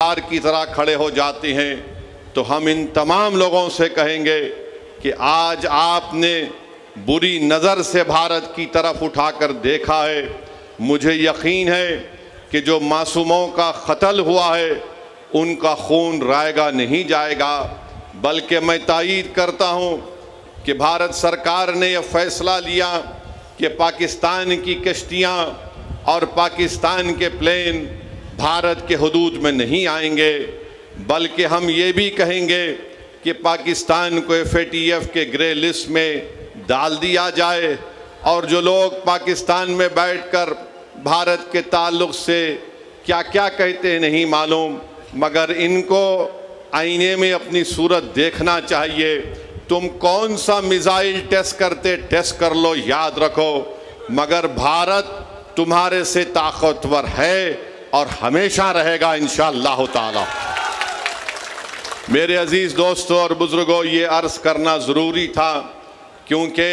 तलवार की तरह खड़े हो जाती हैं, तो हम इन तमाम लोगों से कहेंगे कि आज आपने बुरी नज़र से भारत की तरफ उठाकर देखा है। मुझे यकीन है कि जो मासूमों का कत्ल हुआ है उनका खून रायगा नहीं जाएगा, बल्कि मैं तायीद करता हूँ कि भारत सरकार ने यह फैसला लिया कि पाकिस्तान की कश्तियाँ और पाकिस्तान के प्लेन भारत के हुदूद में नहीं आएंगे, बल्कि हम ये भी कहेंगे कि पाकिस्तान को FATF के ग्रे लिस्ट में डाल दिया जाए और जो लोग पाकिस्तान में बैठकर भारत के ताल्लुक़ से क्या क्या कहते हैं नहीं मालूम, मगर इनको आईने में अपनी सूरत देखना चाहिए। तुम कौन सा मिसाइल टेस्ट करते टेस्ट कर लो, याद रखो, मगर भारत तुम्हारे से ताकतवर है और हमेशा रहेगा इंशाअल्लाह ताला। मेरे अजीज़ दोस्तों और बुज़ुर्गों, ये अर्ज़ करना ज़रूरी था, क्योंकि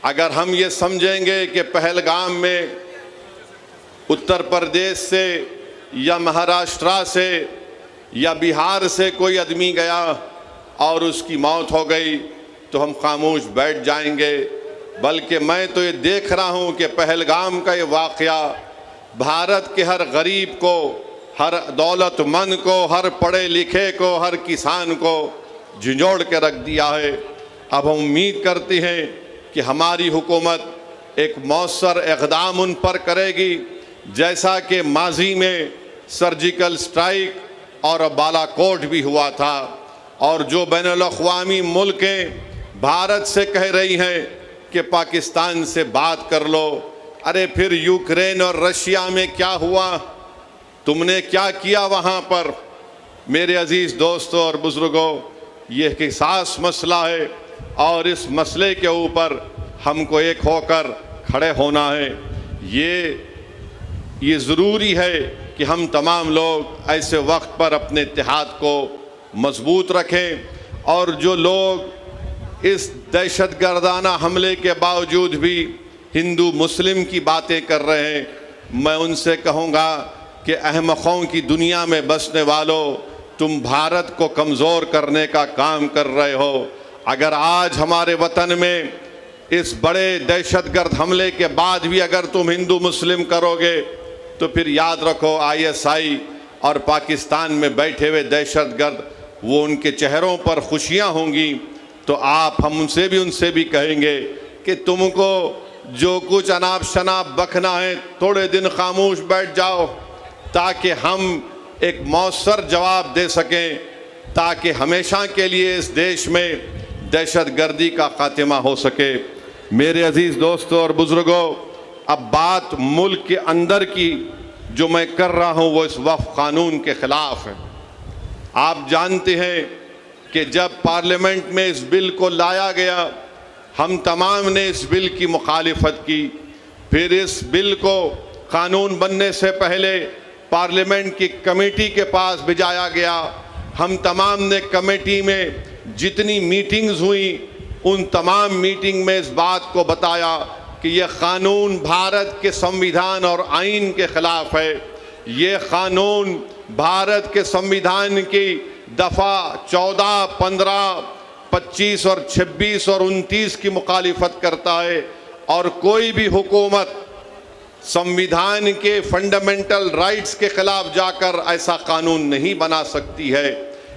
अगर हम ये समझेंगे कि पहलगाम में उत्तर प्रदेश से या महाराष्ट्र से या बिहार से कोई आदमी गया और उसकी मौत हो गई तो हम खामोश बैठ जाएंगे, बल्कि मैं तो ये देख रहा हूँ कि पहलगाम का ये वाक़या भारत के हर गरीब को, हर दौलतमंद को, हर पढ़े लिखे को, हर किसान को झंझोड़ के रख दिया है। अब हम उम्मीद करते हैं कि हमारी हुकूमत एक मौसर इक़दाम उन पर करेगी, जैसा कि माजी में सर्जिकल स्ट्राइक और बालाकोट भी हुआ था, और जो बैनुल-अक़वामी मुल्कें भारत से कह रही हैं कि पाकिस्तान से बात कर लो। अरे फिर यूक्रेन और रशिया में क्या हुआ, तुमने क्या किया वहाँ पर? मेरे अजीज़ दोस्तों और बुज़ुर्गों, ये एक हसास मसला है और इस मसले के ऊपर हमको एक होकर खड़े होना है। ये ज़रूरी है कि हम तमाम लोग ऐसे वक्त पर अपने इत्तेहाद को मजबूत रखें, और जो लोग इस दहशतगर्दाना हमले के बावजूद भी हिंदू मुस्लिम की बातें कर रहे हैं, मैं उनसे कहूँगा कि अहमकों की दुनिया में बसने वालों, तुम भारत को कमज़ोर करने का काम कर रहे हो। अगर आज हमारे वतन में इस बड़े दहशतगर्द हमले के बाद भी अगर तुम हिंदू मुस्लिम करोगे, तो फिर याद रखो ISI और पाकिस्तान में बैठे हुए दहशतगर्द, वो उनके चेहरों पर खुशियाँ होंगी। तो उनसे भी कहेंगे कि तुमको जो कुछ अनाप शनाप बकना है, थोड़े दिन खामोश बैठ जाओ, ताकि हम एक मौसर जवाब दे सकें, ताकि हमेशा के लिए इस देश में दहशतगर्दी का खात्मा हो सके। मेरे अजीज़ दोस्तों और बुज़ुर्गों, अब बात मुल्क के अंदर की जो मैं कर रहा हूँ वो इस वक्फ कानून के ख़िलाफ़ है। आप जानते हैं कि जब पार्लियामेंट में इस बिल को लाया गया, हम तमाम ने इस बिल की मुखालिफत की। फिर इस बिल को कानून बनने से पहले पार्लियामेंट की कमेटी के पास भिजाया गया। हम तमाम ने कमेटी में जितनी मीटिंग्स हुई, उन तमाम मीटिंग में इस बात को बताया कि यह कानून भारत के संविधान और आइन के ख़िलाफ़ है। ये कानून भारत के संविधान की दफ़ा 14, 15, 25 और 26 और 29 की मुखालिफत करता है, और कोई भी हुकूमत संविधान के फंडामेंटल राइट्स के ख़िलाफ़ जाकर ऐसा कानून नहीं बना सकती है।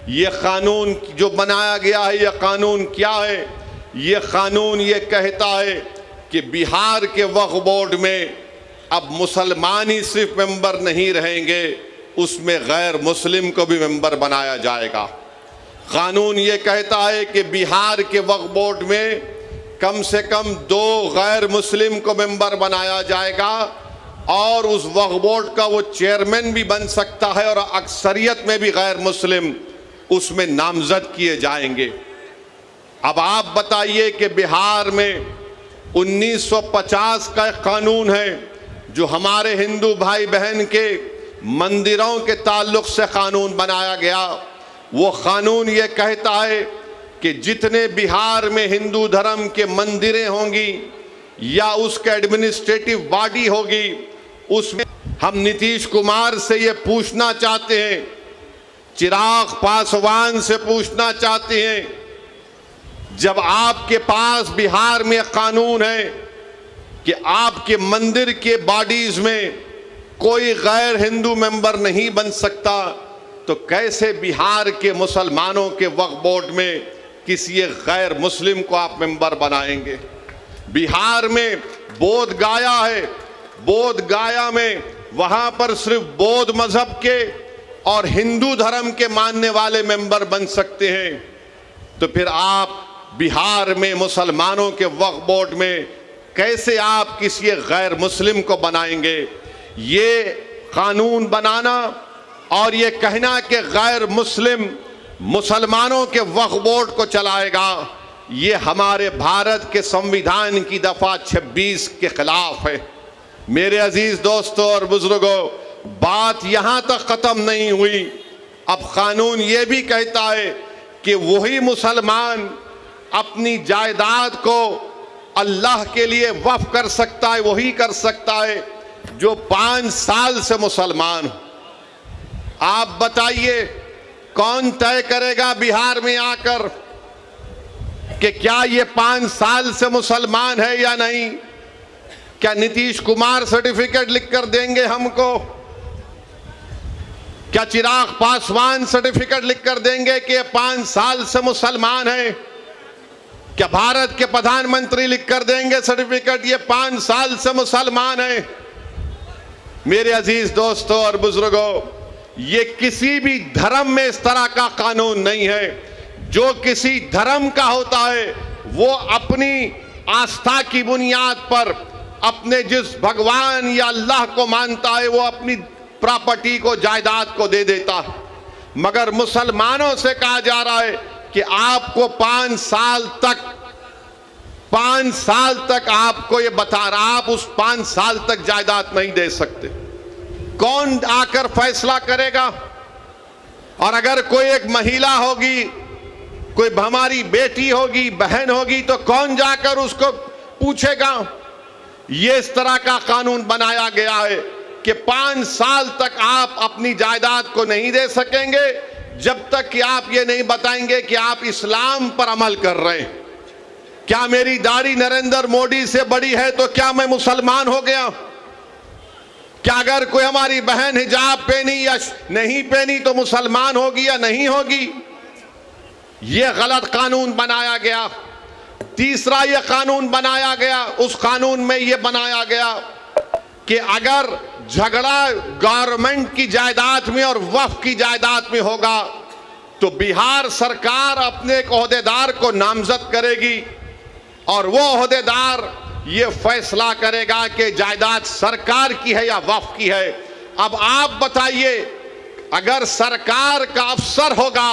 ये कानून जो बनाया गया है, यह कानून क्या है? ये कानून ये कहता है कि बिहार के वक्फ बोर्ड में अब मुसलमान ही सिर्फ मेंबर नहीं रहेंगे, उसमें गैर मुस्लिम को भी मेंबर बनाया जाएगा। कानून ये कहता है कि बिहार के वक्फ बोर्ड में कम से कम 2 गैर मुस्लिम को मेंबर बनाया जाएगा, और उस वक्फ बोर्ड का वो चेयरमैन भी बन सकता है, और अक्सरियत में भी गैर मुस्लिम उसमें नामजद किए जाएंगे। अब आप बताइए कि बिहार में 1950 का कानून है जो हमारे हिंदू भाई बहन के मंदिरों के ताल्लुक से कानून बनाया गया। वो कानून ये कहता है कि जितने बिहार में हिंदू धर्म के मंदिरें होंगी या उसके एडमिनिस्ट्रेटिव बॉडी होगी, उसमें हम नीतीश कुमार से ये पूछना चाहते हैं चिराग पासवान से पूछना चाहते हैं, जब आपके पास बिहार में कानून है कि आपके मंदिर के बॉडीज में कोई गैर हिंदू मेंबर नहीं बन सकता, तो कैसे बिहार के मुसलमानों के वक्फ बोर्ड में किसी एक गैर मुस्लिम को आप मेंबर बनाएंगे? बिहार में बोध गया है, बोध गया में वहां पर सिर्फ बौद्ध मजहब के और हिंदू धर्म के मानने वाले मेंबर बन सकते हैं, तो फिर आप बिहार में मुसलमानों के वक्फ बोर्ड में कैसे आप किसी गैर मुस्लिम को बनाएंगे? ये कानून बनाना और ये कहना कि गैर मुस्लिम मुसलमानों के वक्फ बोर्ड को चलाएगा, ये हमारे भारत के संविधान की दफा 26 के खिलाफ है। मेरे अजीज दोस्तों और बुजुर्गों, बात यहां तक खत्म नहीं हुई। अब कानून ये भी कहता है कि वही मुसलमान अपनी जायदाद को अल्लाह के लिए वक्फ कर सकता है, वही कर सकता है जो 5 साल से मुसलमान हो। आप बताइए, कौन तय करेगा बिहार में आकर कि क्या ये 5 साल से मुसलमान है या नहीं? क्या नीतीश कुमार सर्टिफिकेट लिख कर देंगे हमको? क्या चिराग पासवान सर्टिफिकेट लिख कर देंगे कि 5 साल से मुसलमान है? क्या भारत के प्रधानमंत्री लिख कर देंगे सर्टिफिकेट ये 5 साल से मुसलमान है? मेरे अजीज दोस्तों और बुजुर्गों, ये किसी भी धर्म में इस तरह का कानून नहीं है। जो किसी धर्म का होता है वो अपनी आस्था की बुनियाद पर अपने जिस भगवान या अल्लाह को मानता है वो अपनी प्रॉपर्टी को, जायदाद को दे देता है। मगर मुसलमानों से कहा जा रहा है कि आपको 5 साल तक आपको ये बता रहा, आप उस 5 साल तक जायदाद नहीं दे सकते। कौन आकर फैसला करेगा? और अगर कोई एक महिला होगी, कोई हमारी बेटी होगी, बहन होगी, तो कौन जाकर उसको पूछेगा? ये इस तरह का कानून बनाया गया है कि 5 साल तक आप अपनी जायदाद को नहीं दे सकेंगे जब तक कि आप ये नहीं बताएंगे कि आप इस्लाम पर अमल कर रहे हैं। क्या मेरी दाढ़ी नरेंद्र मोदी से बड़ी है तो क्या मैं मुसलमान हो गया? क्या अगर कोई हमारी बहन हिजाब पहनी या नहीं पहनी तो मुसलमान होगी या नहीं होगी? यह गलत कानून बनाया गया। तीसरा यह कानून बनाया गया, उस कानून में यह बनाया गया कि अगर झगड़ा गवर्नमेंट की जायदाद में और वक्फ की जायदाद में होगा तो बिहार सरकार अपने एक ओहदेदार को नामजद करेगी और वो ओहदेदार ये फैसला करेगा कि जायदाद सरकार की है या वक्फ की है। अब आप बताइए, अगर सरकार का अफसर होगा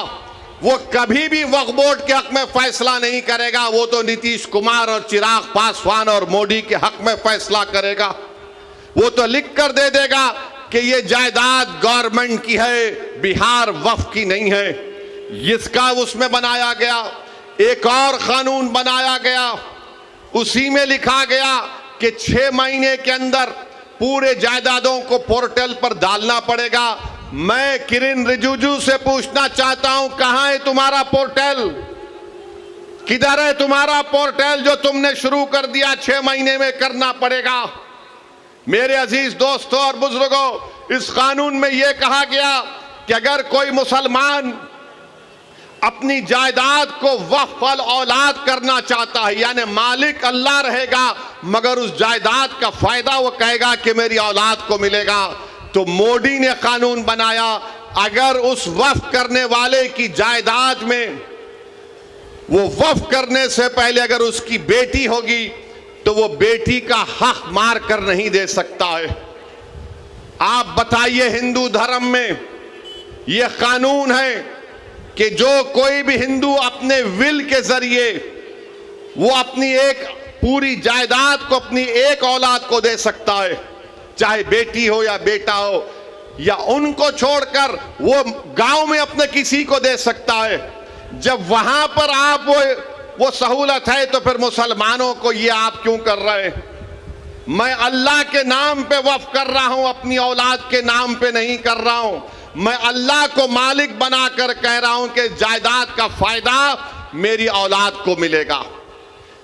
वो कभी भी वक्फ बोर्ड के हक में फैसला नहीं करेगा, वो तो नीतीश कुमार और चिराग पासवान और मोदी के हक में फैसला करेगा। वो तो लिख कर दे देगा कि ये जायदाद गवर्नमेंट की है, बिहार वक्फ की नहीं है। इसका उसमें बनाया गया। एक और कानून बनाया गया, उसी में लिखा गया कि 6 महीने के अंदर पूरे जायदादों को पोर्टल पर डालना पड़ेगा। मैं किरेन रिजिजू से पूछना चाहता हूं, कहां है तुम्हारा पोर्टल? किधर है तुम्हारा पोर्टल जो तुमने शुरू कर दिया? 6 महीने में करना पड़ेगा। मेरे अजीज दोस्तों और बुजुर्गों, इस कानून में यह कहा गया कि अगर कोई मुसलमान अपनी जायदाद को वक्फ औलाद करना चाहता है, यानी मालिक अल्लाह रहेगा मगर उस जायदाद का फायदा वो कहेगा कि मेरी औलाद को मिलेगा, तो मोदी ने कानून बनाया, अगर उस वक्फ करने वाले की जायदाद में वो वक्फ करने से पहले अगर उसकी बेटी होगी तो वो बेटी का हक मार कर नहीं दे सकता है। आप बताइए, हिंदू धर्म में यह कानून है कि जो कोई भी हिंदू अपने विल के जरिए वो अपनी एक पूरी जायदाद को अपनी एक औलाद को दे सकता है, चाहे बेटी हो या बेटा हो, या उनको छोड़कर वो गांव में अपने किसी को दे सकता है। जब वहां पर आप वो सहूलत है तो फिर मुसलमानों को ये आप क्यों कर रहे हैं? मैं अल्लाह के नाम पे वक्फ कर रहा हूं, अपनी औलाद के नाम पे नहीं कर रहा हूं। मैं अल्लाह को मालिक बनाकर कह रहा हूं कि जायदाद का फायदा मेरी औलाद को मिलेगा।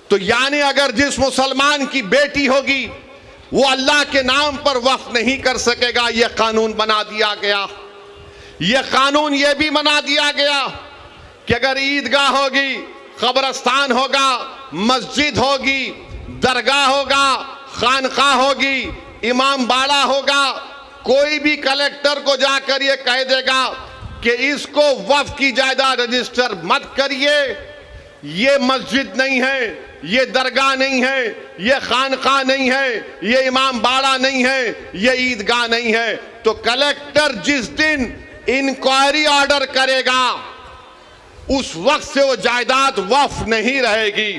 तो यानी अगर जिस मुसलमान की बेटी होगी वो अल्लाह के नाम पर वक्फ नहीं कर सकेगा, यह कानून बना दिया गया। यह कानून यह भी बना दिया गया कि अगर ईदगाह होगी, कब्रस्तान होगा, मस्जिद होगी, दरगाह होगा, खानकाह होगी, इमाम बाड़ा होगा, कोई भी कलेक्टर को जाकर ये कह देगा कि इसको वक्फ की जायदाद रजिस्टर मत करिए, ये मस्जिद नहीं है, ये दरगाह नहीं है, ये खानकाह नहीं है, ये इमाम बाड़ा नहीं है, ये ईदगाह नहीं है, तो कलेक्टर जिस दिन इंक्वायरी ऑर्डर करेगा उस वक्त से वो जायदाद वक्फ नहीं रहेगी।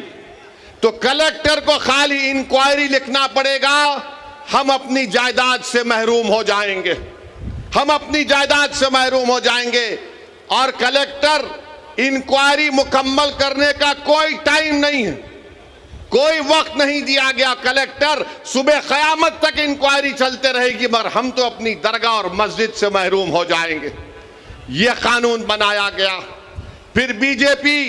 तो कलेक्टर को खाली इंक्वायरी लिखना पड़ेगा, हम अपनी जायदाद से महरूम हो जाएंगे, हम अपनी जायदाद से महरूम हो जाएंगे। और कलेक्टर इंक्वायरी मुकम्मल करने का कोई टाइम नहीं है, कोई वक्त नहीं दिया गया। कलेक्टर सुबह क़यामत तक इंक्वायरी चलते रहेगी, मगर हम तो अपनी दरगाह और मस्जिद से महरूम हो जाएंगे। यह कानून बनाया गया। फिर बीजेपी,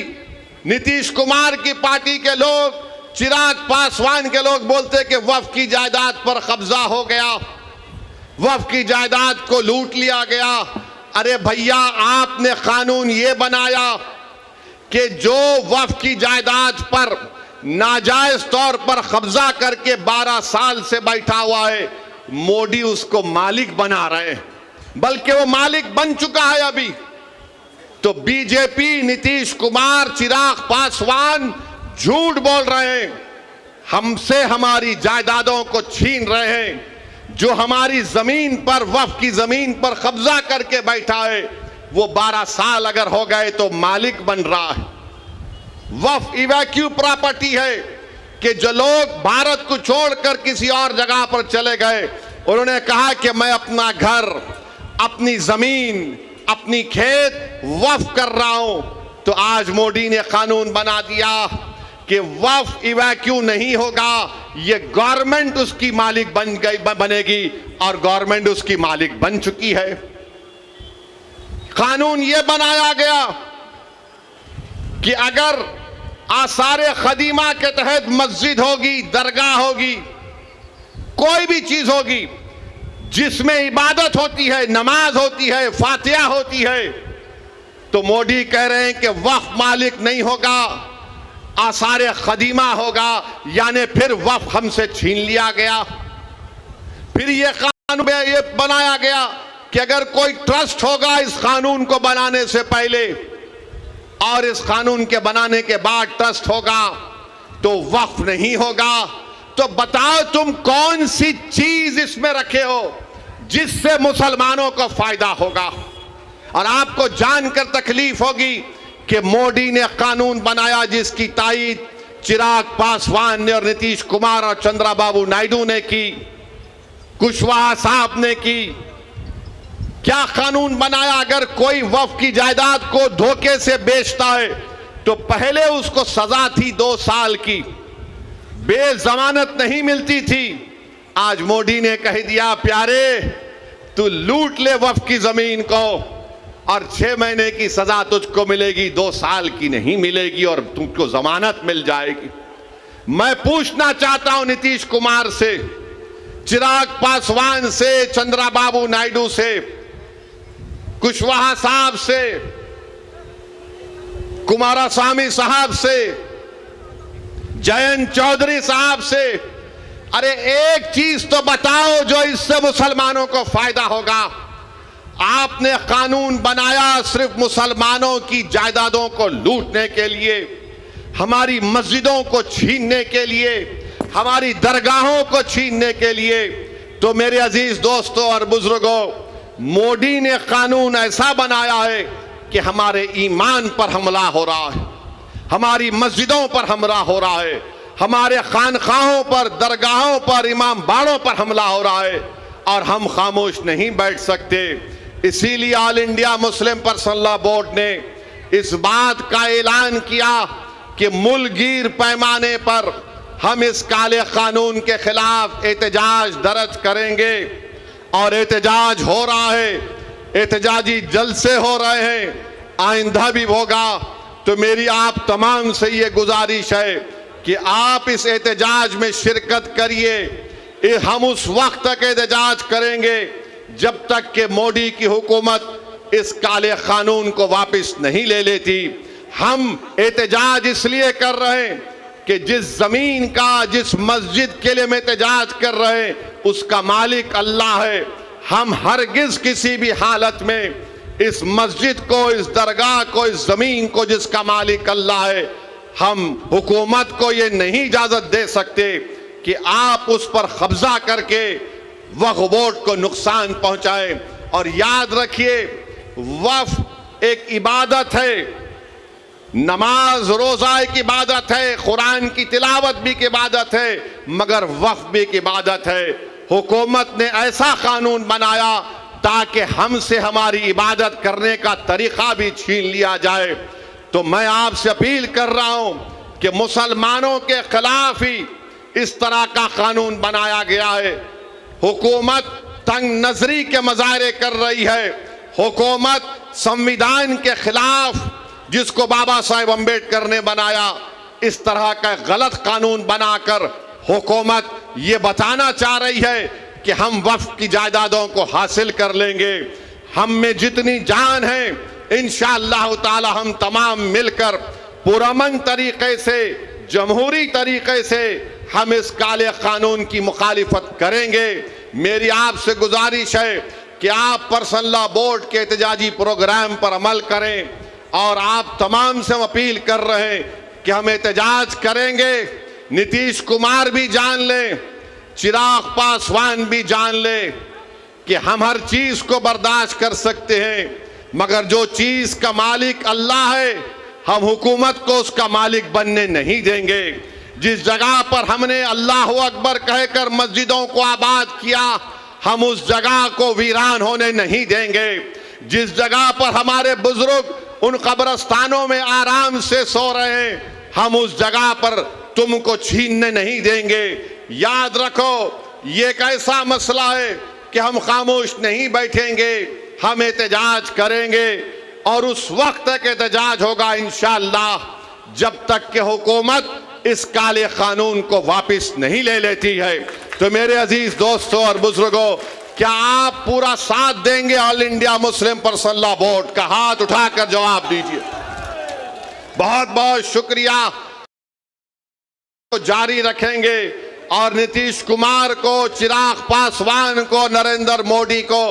नीतीश कुमार की पार्टी के लोग, चिराग पासवान के लोग बोलते कि वक्फ की जायदाद पर कब्जा हो गया, वक्फ की जायदाद को लूट लिया गया। अरे भैया, आपने कानून ये बनाया कि जो वक्फ की जायदाद पर नाजायज तौर पर कब्जा करके 12 साल से बैठा हुआ है, मोदी उसको मालिक बना रहे हैं, बल्कि वो मालिक बन चुका है अभी। तो बीजेपी, नीतीश कुमार, चिराग पासवान झूठ बोल रहे हैं, हमसे हमारी जायदादों को छीन रहे हैं। जो हमारी जमीन पर, वक्फ की जमीन पर कब्जा करके बैठा है, वो 12 साल अगर हो गए तो मालिक बन रहा है। वक्फ इवैक्यू प्रॉपर्टी है कि जो लोग भारत को छोड़कर किसी और जगह पर चले गए, उन्होंने कहा कि मैं अपना घर, अपनी जमीन, अपनी खेत वक्फ कर रहा हूं। तो आज मोदी ने कानून बना दिया कि वक्फ इवैक्यू नहीं होगा, ये गवर्नमेंट उसकी मालिक बनेगी, और गवर्नमेंट उसकी मालिक बन चुकी है। कानून ये बनाया गया कि अगर आसारे खदीमा के तहत मस्जिद होगी, दरगाह होगी, कोई भी चीज होगी जिसमें इबादत होती है, नमाज होती है, फातिहा होती है, तो मोदी कह रहे हैं कि वक्फ मालिक नहीं होगा, आसारे खदीमा होगा, यानी फिर वक्फ हमसे छीन लिया गया। फिर ये कानून ये बनाया गया कि अगर कोई ट्रस्ट होगा इस कानून को बनाने से पहले और इस कानून के बनाने के बाद ट्रस्ट होगा, तो वक्फ नहीं होगा। तो बताओ तुम कौन सी चीज इसमें रखे हो जिससे मुसलमानों को फायदा होगा। और आपको जानकर तकलीफ होगी कि मोदी ने कानून बनाया जिसकी तायीद चिराग पासवान ने और नीतीश कुमार और चंद्रबाबू नायडू ने की, कुशवाहा साहब ने की। क्या कानून बनाया? अगर कोई वक्फ की जायदाद को धोखे से बेचता है तो पहले उसको सजा थी 2 साल की, बेजमानत नहीं मिलती थी। आज मोदी ने कह दिया, प्यारे तू लूट ले वक्फ की जमीन को और 6 महीने की सजा तुझको मिलेगी, 2 साल की नहीं मिलेगी और तुमको जमानत मिल जाएगी। मैं पूछना चाहता हूं नीतीश कुमार से, चिराग पासवान से, चंद्रबाबू नायडू से, कुशवाहा साहब से, कुमारस्वामी साहब से, जयंत चौधरी साहब से, अरे एक चीज तो बताओ जो इससे मुसलमानों को फायदा होगा। आपने कानून बनाया सिर्फ मुसलमानों की जायदादों को लूटने के लिए, हमारी मस्जिदों को छीनने के लिए, हमारी दरगाहों को छीनने के लिए। तो मेरे अजीज दोस्तों और बुजुर्गों, मोदी ने कानून ऐसा बनाया है कि हमारे ईमान पर हमला हो रहा है, हमारी मस्जिदों पर हमला हो रहा है, हमारे खानकाहों पर, दरगाहों पर, इमाम बाड़ों पर हमला हो रहा है, और हम खामोश नहीं बैठ सकते। इसीलिए all India Muslim personal law board ने इस बात का ऐलान किया कि मुल्कगीर पैमाने पर हम इस काले कानून के खिलाफ एहतजाज दर्ज करेंगे। और एहतजाज हो रहा है, एहतजाजी जलसे हो रहे हैं, आइंदा भी होगा। तो मेरी आप तमाम से ये गुजारिश है कि आप इस एहतजाज में शिरकत करिए। हम उस वक्त तक एहतजाज करेंगे जब तक कि मोदी की हुकूमत इस काले कानून को वापस नहीं ले लेती। हम एहतजाज इसलिए कर रहे हैं कि जिस जमीन का, जिस मस्जिद के लिए हम एहतजाज कर रहे हैं, उसका मालिक अल्लाह है। हम हरगिज किसी भी हालत में इस मस्जिद को, इस दरगाह को, इस जमीन को जिसका मालिक अल्लाह है, हम हुकूमत को ये नहीं इजाजत दे सकते कि आप उस पर कब्जा करके वक्फ बोर्ड को नुकसान पहुंचाएं। और याद रखिए, वक्फ एक इबादत है, नमाज रोजा एक इबादत है, कुरान की तिलावत भी एक इबादत है, मगर वक्फ भी एक इबादत है। हुकूमत ने ऐसा कानून बनाया ताकि हमसे हमारी इबादत करने का तरीका भी छीन लिया जाए। तो मैं आपसे अपील कर रहा हूं कि मुसलमानों के खिलाफ ही इस तरह का कानून बनाया गया है। हुकूमत तंग नजरी के मुजाहरे कर रही है। हुकूमत संविधान के खिलाफ, जिसको बाबा साहेब अम्बेडकर ने बनाया, इस तरह का गलत कानून बनाकर हुकूमत ये बताना चाह रही है कि हम वक्फ की जायदादों को हासिल कर लेंगे। हम में जितनी जान है, इंशाअल्लाह ताला हम तमाम मिलकर पुरअमन तरीके से, जमहूरी तरीके से हम इस काले कानून की मुखालिफत करेंगे। मेरी आपसे गुजारिश है कि आप पर्सनल लॉ बोर्ड के एहतजाजी प्रोग्राम पर अमल करें। और आप तमाम से हम अपील कर रहे हैं कि हम एहतजाज करेंगे। नीतीश कुमार भी जान ले, चिराग पासवान भी जान ले कि हम हर चीज को बर्दाश्त कर सकते हैं, मगर जो चीज का मालिक अल्लाह है, हम हुकूमत को उसका मालिक बनने नहीं देंगे। जिस जगह पर हमने अल्लाह अकबर कहकर मस्जिदों को आबाद किया, हम उस जगह को वीरान होने नहीं देंगे। जिस जगह पर हमारे बुजुर्ग उन कब्रस्तानों में आराम से सो रहे हैं, हम उस जगह पर तुमको छीनने नहीं देंगे। याद रखो, ये एक ऐसा मसला है कि हम खामोश नहीं बैठेंगे, हम एहतजाज करेंगे। और उस वक्त तक एहतजाज होगा इंशाअल्लाह जब तक कि हुकूमत इस काले कानून को वापस नहीं ले लेती है। तो मेरे अजीज दोस्तों और बुजुर्गों, क्या आप पूरा साथ देंगे all India Muslim personal law board का? हाथ उठाकर जवाब दीजिए। बहुत बहुत शुक्रिया। तो जारी रखेंगे और नीतीश कुमार को, चिराग पासवान को, नरेंद्र मोदी को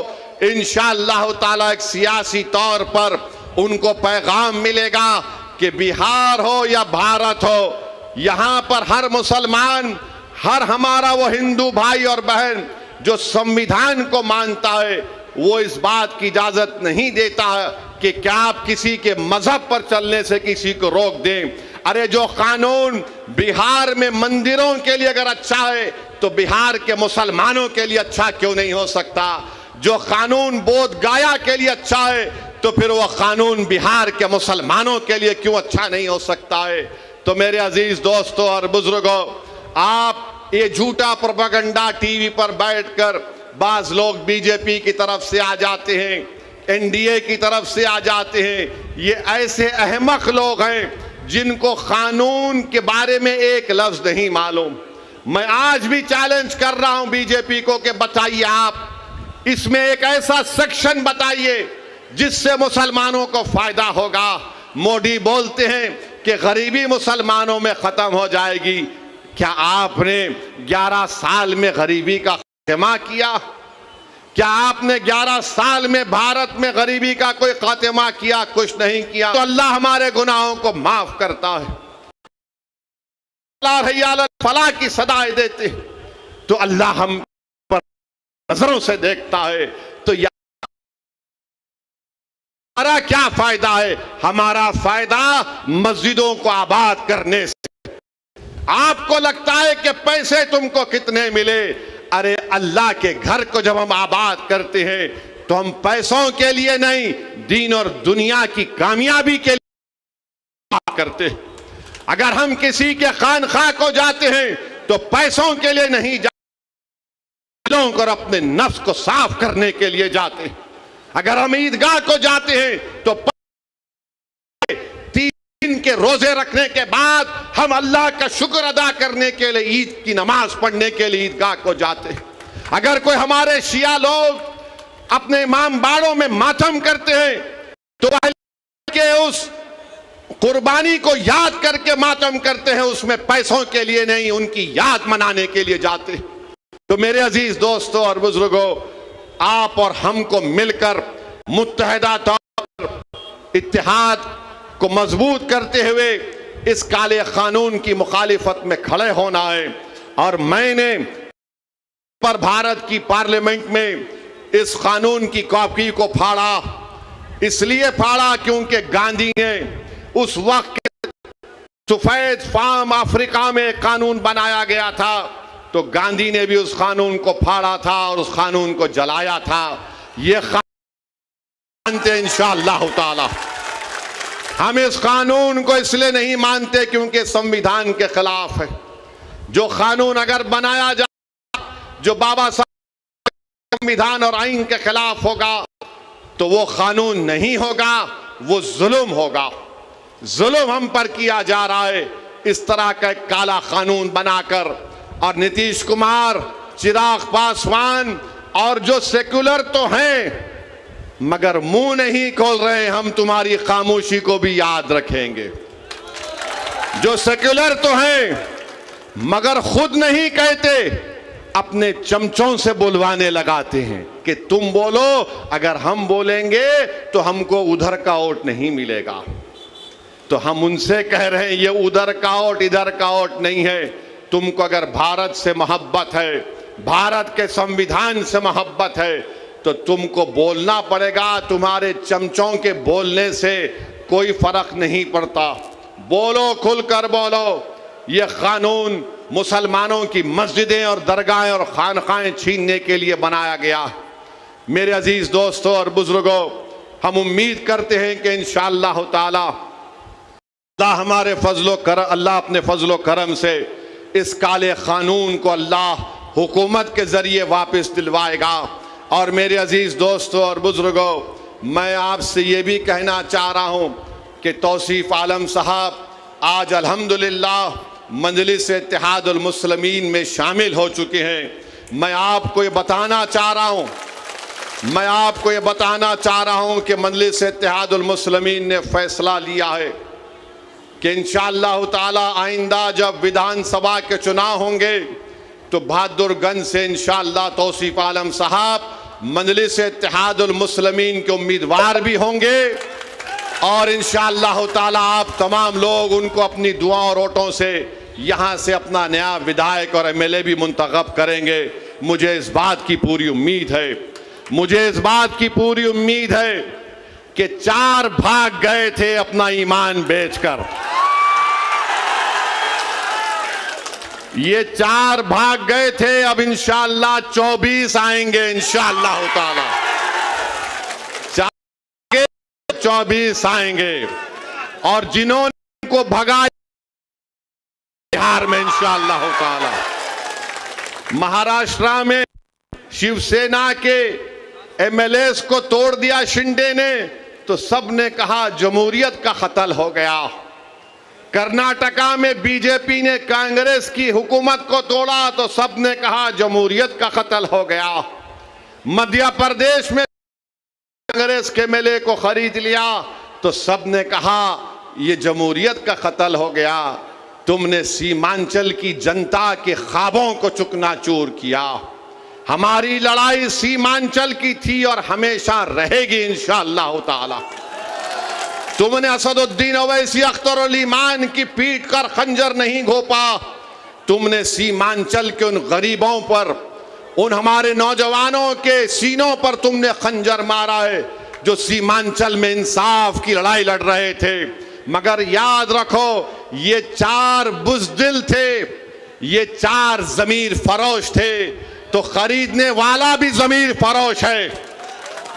इंशाअल्लाह ताला एक सियासी तौर पर उनको पैगाम मिलेगा कि बिहार हो या भारत हो, यहाँ पर हर मुसलमान, हर हमारा वो हिंदू भाई और बहन जो संविधान को मानता है, वो इस बात की इजाजत नहीं देता है कि क्या आप किसी के मजहब पर चलने से किसी को रोक दें। अरे जो कानून बिहार में मंदिरों के लिए अगर अच्छा है, तो बिहार के मुसलमानों के लिए अच्छा क्यों नहीं हो सकता? जो कानून बोध गया के लिए अच्छा है, तो फिर वो कानून बिहार के मुसलमानों के लिए क्यों अच्छा नहीं हो सकता है? तो मेरे अजीज दोस्तों और बुजुर्गों, आप ये झूठा प्रोपेगेंडा टीवी पर बैठकर, बाज लोग बीजेपी की तरफ से आ जाते हैं, एनडीए की तरफ से आ जाते हैं। ये ऐसे अहमक लोग हैं जिनको कानून के बारे में एक लफ्ज नहीं मालूम। मैं आज भी चैलेंज कर रहा हूं बीजेपी को कि बताइए, आप इसमें एक ऐसा सेक्शन बताइए जिससे मुसलमानों को फायदा होगा। मोदी बोलते हैं कि गरीबी मुसलमानों में खत्म हो जाएगी। क्या आपने 11 साल में गरीबी का खात्मा किया? क्या आपने 11 साल में भारत में गरीबी का कोई खात्मा किया? कुछ नहीं किया। तो अल्लाह हमारे गुनाहों को माफ करता है। फलाह की सदाएं देते, तो अल्लाह हम पर नजरों से देखता है। तो हमारा क्या फायदा है? हमारा फायदा मस्जिदों को आबाद करने से। आपको लगता है कि पैसे तुमको कितने मिले? अरे अल्लाह के घर को जब हम आबाद करते हैं तो हम पैसों के लिए नहीं, दीन और दुनिया की कामयाबी के लिए करते हैं। अगर हम किसी के खानखा को जाते हैं तो पैसों के लिए नहीं जाते और अपने नफ्स को साफ करने के लिए जाते हैं। अगर हम ईदगाह को जाते हैं तो 3 दिन के रोजे रखने के बाद हम अल्लाह का शुक्र अदा करने के लिए ईद की नमाज पढ़ने के लिए ईदगाह को जाते हैं। अगर कोई हमारे शिया लोग अपने इमाम बाड़ों में मातम करते हैं तो के उस कुर्बानी को याद करके मातम करते हैं, उसमें पैसों के लिए नहीं, उनकी याद मनाने के लिए जाते हैं। तो मेरे अजीज दोस्तों और बुजुर्गों, आप और हमको मिलकर मुत्तहिदा तौर पर इत्तेहाद को मजबूत करते हुए इस काले कानून की मुखालिफत में खड़े होना है। और मैंने पर भारत की पार्लियामेंट में इस कानून की कॉपी को फाड़ा, इसलिए फाड़ा क्योंकि गांधी ने उस वक्त सफेद फार्म अफ्रीका में कानून बनाया गया था, तो गांधी ने भी उस कानून को फाड़ा था और उस कानून को जलाया था। ये मानते इंशाअल्लाह ताला। हम इस कानून को इसलिए नहीं मानते क्योंकि संविधान के खिलाफ है। जो कानून अगर बनाया जाए जो बाबा साहब संविधान और आइन के खिलाफ होगा तो वो कानून नहीं होगा, वो जुल्म होगा। जुल्म हम पर किया जा रहा है इस तरह का एक काला कानून बनाकर। और नीतीश कुमार, चिराग पासवान और जो सेक्युलर तो हैं मगर मुंह नहीं खोल रहे, हम तुम्हारी खामोशी को भी याद रखेंगे। जो सेक्युलर तो हैं मगर खुद नहीं कहते, अपने चमचों से बुलवाने लगाते हैं कि तुम बोलो, अगर हम बोलेंगे तो हमको उधर का वोट नहीं मिलेगा। तो हम उनसे कह रहे हैं ये उधर का वोट इधर का वोट नहीं है। तुमको अगर भारत से मोहब्बत है, भारत के संविधान से मोहब्बत है, तो तुमको बोलना पड़ेगा। तुम्हारे चमचों के बोलने से कोई फर्क नहीं पड़ता। बोलो, खुलकर बोलो। ये कानून मुसलमानों की मस्जिदें और दरगाहें और खानकाहें छीनने के लिए बनाया गया। मेरे अजीज दोस्तों और बुजुर्गों, हम उम्मीद करते हैं कि इंशाअल्लाह ताला अल्लाह अपने फजलो करम से इस काले कानून को अल्लाह हुकूमत के जरिए वापस दिलवाएगा। और मेरे अजीज दोस्तों और बुजुर्गों, मैं आपसे ये भी कहना चाह रहा हूँ कि तौसीफ आलम साहब आज अल्हम्दुलिल्लाह मजलिस इत्तेहादुल मुस्लिमीन में शामिल हो चुके हैं। मैं आपको ये बताना चाह रहा हूँ कि मजलिस इत्तेहादुल मुस्लिमीन ने फैसला लिया है कि इंशाअल्लाह ताला आइंदा जब विधानसभा के चुनाव होंगे तो बहादुरगंज से इंशाअल्लाह तौसीफ आलम साहब मजलिस इत्तेहादुल मुस्लिमीन के उम्मीदवार भी होंगे। और इंशाअल्लाह ताला आप तमाम लोग उनको अपनी दुआ और वोटों से यहाँ से अपना नया विधायक और एमएलए भी मुंतखब करेंगे। मुझे इस बात की पूरी उम्मीद है कि 4 भाग गए थे अपना ईमान बेचकर, ये 4 भाग गए थे, अब इंशाअल्लाह 24 आएंगे इंशाअल्लाह ताला। 24 आएंगे और जिन्होंने को भगाया बिहार में इंशाअल्लाह ताला, महाराष्ट्र में शिवसेना के एमएलएस को तोड़ दिया शिंदे ने तो सबने कहा जमहूरियत का कत्ल हो गया। कर्नाटका में बीजेपी ने कांग्रेस की हुकूमत को तोड़ा तो सबने कहा जमहूरियत का कत्ल हो गया। मध्य प्रदेश में कांग्रेस के एमएलए को खरीद लिया तो सबने कहा ये जमहूरियत का कत्ल हो गया। तुमने सीमांचल की जनता के ख्वाबों को चुकनाचूर किया। हमारी लड़ाई सीमांचल की थी और हमेशा रहेगी इंशाअल्लाह ताला। तुमने असदुद्दीन ओवैसी, अख्तर उल ईमान की पीठ कर खंजर नहीं घोपा। तुमने सीमांचल के उन गरीबों पर, उन हमारे नौजवानों के सीनों पर तुमने खंजर मारा है जो सीमांचल में इंसाफ की लड़ाई लड़ रहे थे। मगर याद रखो ये 4 बुज़दिल थे, ये 4 ज़मीर फरोश थे। तो खरीदने वाला भी ज़मीर फरोश है,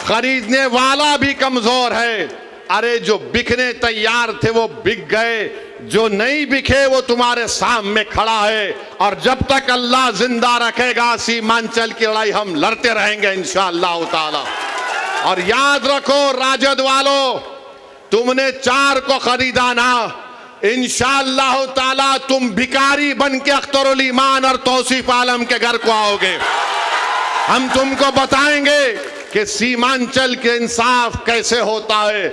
खरीदने वाला भी कमजोर है। अरे जो बिकने तैयार थे वो बिक गए, जो नहीं बिके वो तुम्हारे सामने खड़ा है। और जब तक अल्लाह जिंदा रखेगा सीमांचल की लड़ाई हम लड़ते रहेंगे इंशाअल्लाह ताला। और याद रखो राजद वालों, तुमने 4 को खरीदा ना, इंशाअल्लाह ताला तुम भिखारी बन के अख्तरुल ईमान और तौसीफ आलम के घर को आओगे। हम तुमको बताएंगे कि सीमांचल के इंसाफ कैसे होता है।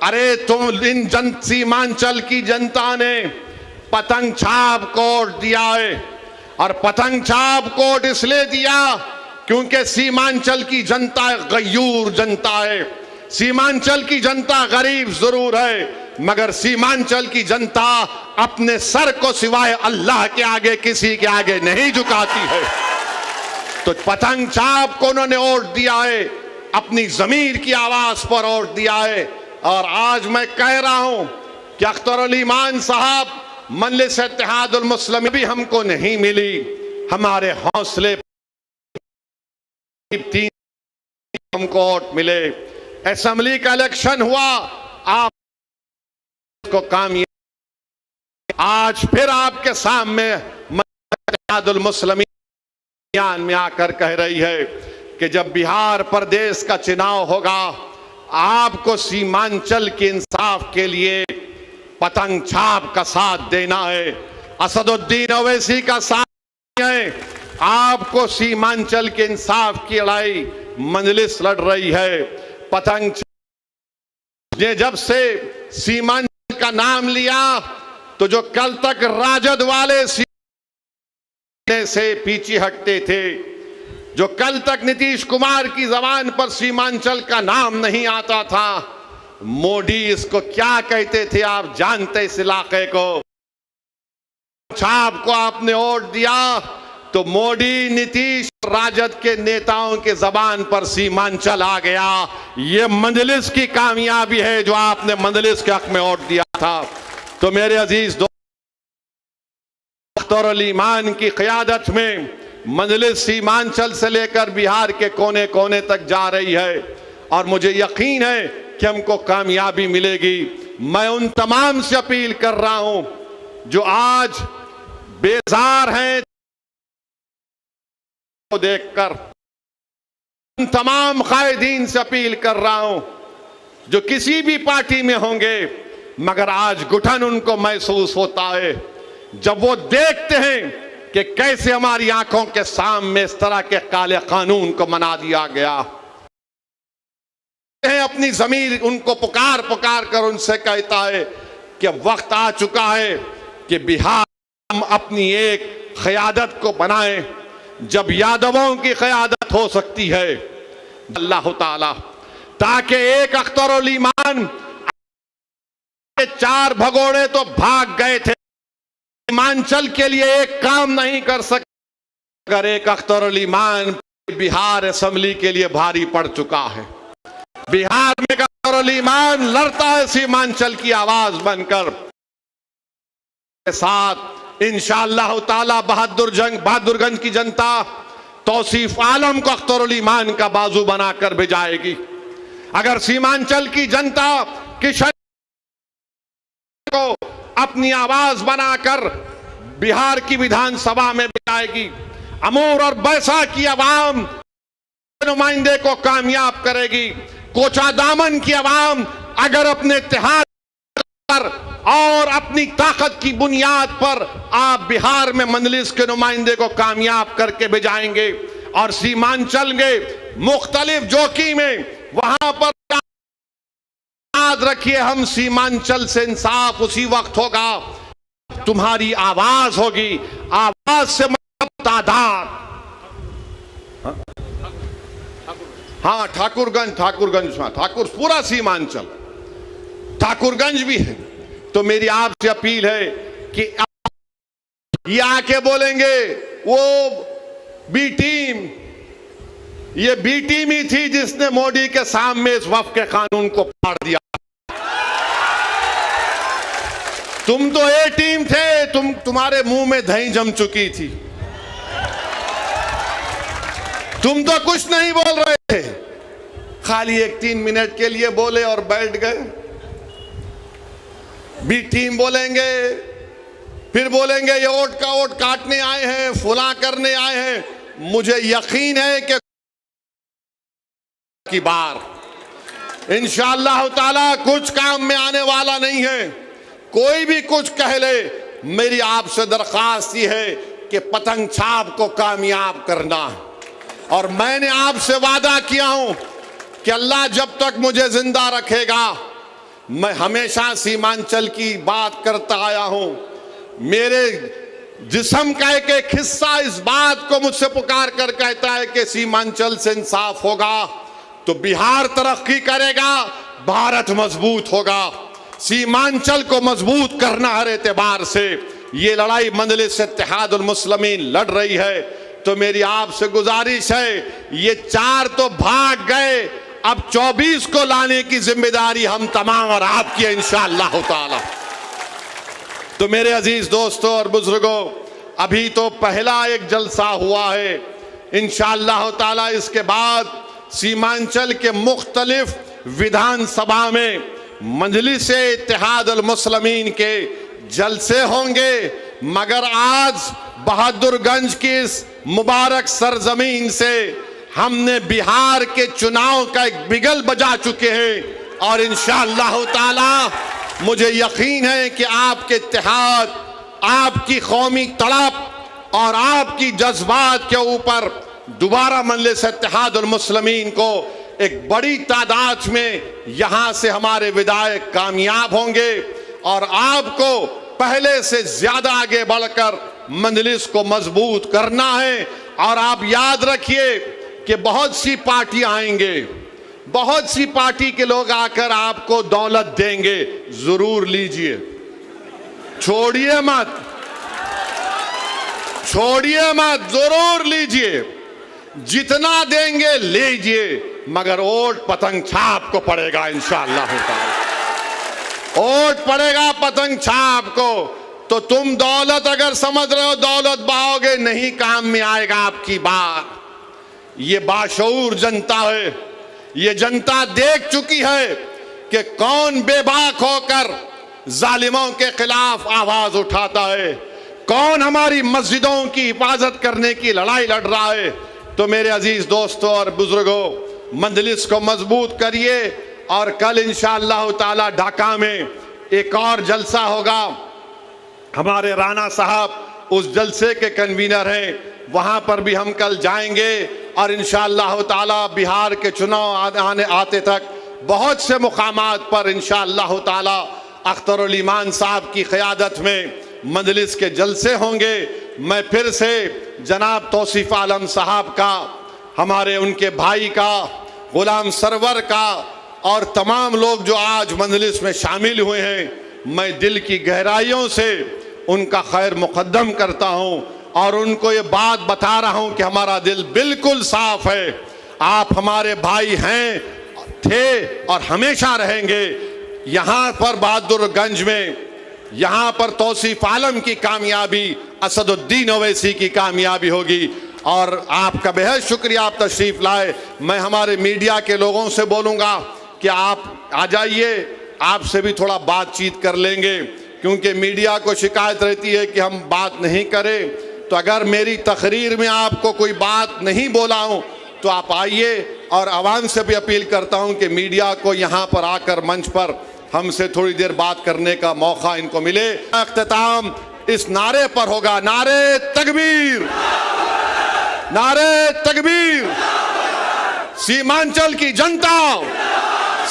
अरे तुम इन सीमांचल की जनता ने पतंग छाप कोड दिया है, और पतंग छाप कोड इसलिए दिया क्योंकि सीमांचल की जनता गयूर जनता है। सीमांचल की जनता गरीब जरूर है, मगर सीमांचल की जनता अपने सर को सिवाय अल्लाह के आगे किसी के आगे नहीं झुकाती है। तो पतंग छाप को उन्होंने वोट दिया है, अपनी जमीर की आवाज पर वोट दिया है। और आज मैं कह रहा हूं कि अख्तरुल ईमान साहब मजलिस इत्तेहादुल मुस्लिमीन भी हमको नहीं मिली, हमारे हौसले हमको वोट मिले। असेंबली का इलेक्शन हुआ, आप को कामयाब, आज फिर आपके सामने इत्तेहादुल मुस्लिमीन में आकर कह रही है कि जब बिहार प्रदेश का चुनाव होगा, आपको सीमांचल के इंसाफ के लिए पतंग छाप का साथ देना है, असदुद्दीन ओवैसी का साथ है। आपको सीमांचल के इंसाफ की लड़ाई मजलिस लड़ रही है। पतंग ने जब से सीमांचल का नाम लिया तो जो कल तक राजद वाले से पीछे हटते थे, जो कल तक नीतीश कुमार की जबान पर सीमांचल का नाम नहीं आता था, मोदी इसको क्या कहते थे आप जानते, इस इलाके को छाप को आपने वोट दिया तो मोदी नीतीश राजद के नेताओं के जबान पर सीमांचल आ गया। ये मजलिस की कामयाबी है जो आपने मजलिस के हक में वोट दिया था। तो मेरे अजीज दोस्त, अख्तरुल ईमान की क़यादत में मजलिस सीमांचल से लेकर बिहार के कोने कोने तक जा रही है, और मुझे यकीन है कि हमको कामयाबी मिलेगी। मैं उन तमाम से अपील कर रहा हूं जो आज बेजार हैं को देखकर, उन तमाम कायदीन से अपील कर रहा हूं जो किसी भी पार्टी में होंगे, मगर आज घुटन उनको महसूस होता है जब वो देखते हैं कि कैसे हमारी आंखों के सामने इस तरह के काले कानून को मना दिया गया है। अपनी जमीर उनको पुकार पुकार कर उनसे कहता है कि वक्त आ चुका है कि बिहार हम अपनी एक क़यादत को बनाएं, जब यादवों की क़यादत हो सकती है अल्लाह ताला, ताकि एक अख्तरुल ईमान, 4 भगोड़े तो भाग गए थे, सीमांचल के लिए एक काम नहीं कर सकते, अगर एक अख्तरुल ईमान बिहार असेंबली के लिए भारी पड़ चुका है। बिहार में अख्तरुल ईमान लड़ता है सीमांचल की आवाज बनकर, के साथ इंशाअल्लाह ताला बहादुरगंज की जनता तौसीफ आलम को अख्तरुल ईमान का बाजू बनाकर भिजाएगी। अगर सीमांचल की जनता किशन को अपनी आवाज बनाकर बिहार की विधानसभा में भिजाएगी, अमूर और बैसा की आवाम नुमाइंदे को कामयाब करेगी, कोचादामन की आवाम अगर अपने इत्तेहाद पर और अपनी ताकत की बुनियाद पर आप बिहार में मजलिस के नुमाइंदे को कामयाब करके भेजाएंगे, और सीमांचल के मुख्तलिफ जोकी में वहां पर याद रखिए, हम सीमांचल से इंसाफ उसी वक्त होगा तुम्हारी आवाज होगी। आवाज से मतलब तादाद। हाँ, ठाकुरगंज ठाकुर पूरा सीमांचल, ठाकुरगंज भी है। तो मेरी आपसे अपील है कि ये आके बोलेंगे वो बी टीम, ये बी टीम ही थी जिसने मोदी के सामने इस वक्फ के कानून को फाड़ दिया। तुम तो ए टीम थे, तुम्हारे मुंह में दही जम चुकी थी, तुम तो कुछ नहीं बोल रहे थे, खाली 3 मिनट के लिए बोले और बैठ गए। बी टीम बोलेंगे, फिर बोलेंगे ये वोट का वोट काटने आए हैं, फुला करने आए हैं। मुझे यकीन है कि की बार इंशाअल्लाह ताला कुछ काम में आने वाला नहीं है। कोई भी कुछ कह ले, मेरी आपसे दरख्वास्त ये है कि पतंग छाप को कामयाब करना। और मैंने आपसे वादा किया हूं कि अल्लाह जब तक मुझे जिंदा रखेगा, मैं हमेशा सीमांचल की बात करता आया हूं। मेरे जिस्म का एक हिस्सा इस बात को मुझसे पुकार कर कहता है कि सीमांचल से इंसाफ होगा तो बिहार तरक्की करेगा, भारत मजबूत होगा। सीमांचल को मजबूत करना हर एतबार से ये लड़ाई मजलिस इत्तेहादुल मुस्लिमीन लड़ रही है। तो मेरी आपसे गुजारिश है, ये 4 तो भाग गए, अब 24 को लाने की जिम्मेदारी हम तमाम और आपकी है इंशाअल्लाह ताला। तो मेरे अजीज दोस्तों और बुजुर्गों, अभी तो पहला एक जलसा हुआ है। इंशाअल्लाह ताला इसके बाद सीमांचल के मुख्तलिफ विधानसभा में मजलिस इत्तेहादुल मुस्लिमीन के जलसे होंगे। मगर आज बहादुरगंज की इस मुबारक सरजमीन से हमने बिहार के चुनाव का एक बिगल बजा चुके हैं और इंशाअल्लाह ताला मुझे यकीन है कि आपके इत्तेहाद, आपकी कौमी तड़प और आपकी जज्बात के ऊपर दोबारा मजलिस इत्तेहादुल मुस्लिमीन को एक बड़ी तादाद में यहां से हमारे विधायक कामयाब होंगे और आपको पहले से ज्यादा आगे बढ़कर मजलिस को मजबूत करना है। और आप याद रखिए कि बहुत सी पार्टियां आएंगे, बहुत सी पार्टी के लोग आकर आपको दौलत देंगे, जरूर लीजिए, छोड़िए मत, छोड़िए मत, जरूर लीजिए, जितना देंगे लीजिए, मगर वोट पतंग छाप को पड़ेगा इंशाअल्लाह ताला। वोट पड़ेगा पतंग छाप को। तो तुम दौलत अगर समझ रहे हो दौलत बहाओगे, नहीं काम में आएगा आपकी बात। ये बाशऊर जनता है, ये जनता देख चुकी है कि कौन बेबाक होकर जालिमों के खिलाफ आवाज उठाता है, कौन हमारी मस्जिदों की हिफाजत करने की लड़ाई लड़ रहा है। तो मेरे अजीज दोस्तों और बुजुर्गों, मजलिस को मजबूत करिए और कल इंशाअल्लाह ताला ढाका में एक और जलसा होगा। हमारे राणा साहब उस जलसे के कन्वीनर हैं, वहां पर भी हम कल जाएंगे और इंशाअल्लाह ताला बिहार के चुनाव आते तक बहुत से मुकामात पर इंशाअल्लाह ताला अख्तरुल ईमान साहब की क़यादत में मजलिस के जलसे होंगे। मैं फिर से जनाब तौसीफ आलम साहब का, हमारे उनके भाई का, गुलाम सरवर का और तमाम लोग जो आज मजलिस में शामिल हुए हैं, मैं दिल की गहराइयों से उनका खैर मुकद्दम करता हूं और उनको ये बात बता रहा हूं कि हमारा दिल बिल्कुल साफ है। आप हमारे भाई हैं, थे और हमेशा रहेंगे। यहाँ पर बहादुरगंज में, यहाँ पर तौसीफ आलम की कामयाबी, असदुद्दीन ओवैसी की कामयाबी होगी। और आपका बेहद शुक्रिया, आप तशरीफ़ लाए। मैं हमारे मीडिया के लोगों से बोलूँगा कि आप आ जाइए, आपसे भी थोड़ा बातचीत कर लेंगे, क्योंकि मीडिया को शिकायत रहती है कि हम बात नहीं करें। तो अगर मेरी तकरीर में आपको कोई बात नहीं बोला हूँ तो आप आइए। और आवाम से भी अपील करता हूँ कि मीडिया को यहाँ पर आकर मंच पर हमसे थोड़ी देर बात करने का मौका इनको मिले। अख्तिताम इस नारे पर होगा, नारे तकबीर, नारे तकबीर। सीमांचल की जनता,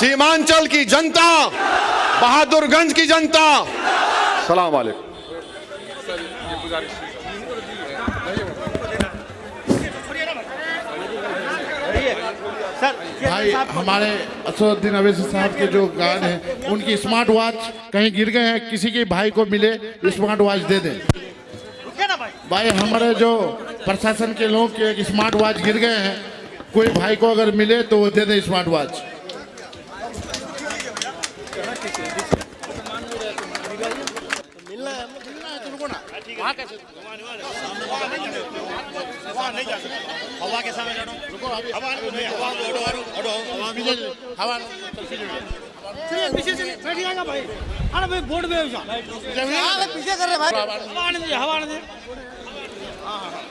सीमांचल की जनता, बहादुरगंज की जनता, सलाम वालेकुम। भाई हमारे असदुद्दीन ओवैसी साहब के जो गान हैं, उनकी स्मार्ट वॉच कहीं गिर गए हैं, किसी के भाई को मिले स्मार्ट वॉच दे दें। भाई हमारे जो प्रशासन के लोग के एक स्मार्ट वॉच गिर गए हैं, कोई भाई को अगर मिले तो वो दे दें स्मार्ट वॉच। हवा के सामने रुको, हवा पीछे चलिए, बैठिएगा भाई। अरे भाई बोर्ड में पीछे कर रहे भाई, हवा आने दे, हवा आने दे। हाँ हाँ हाँ।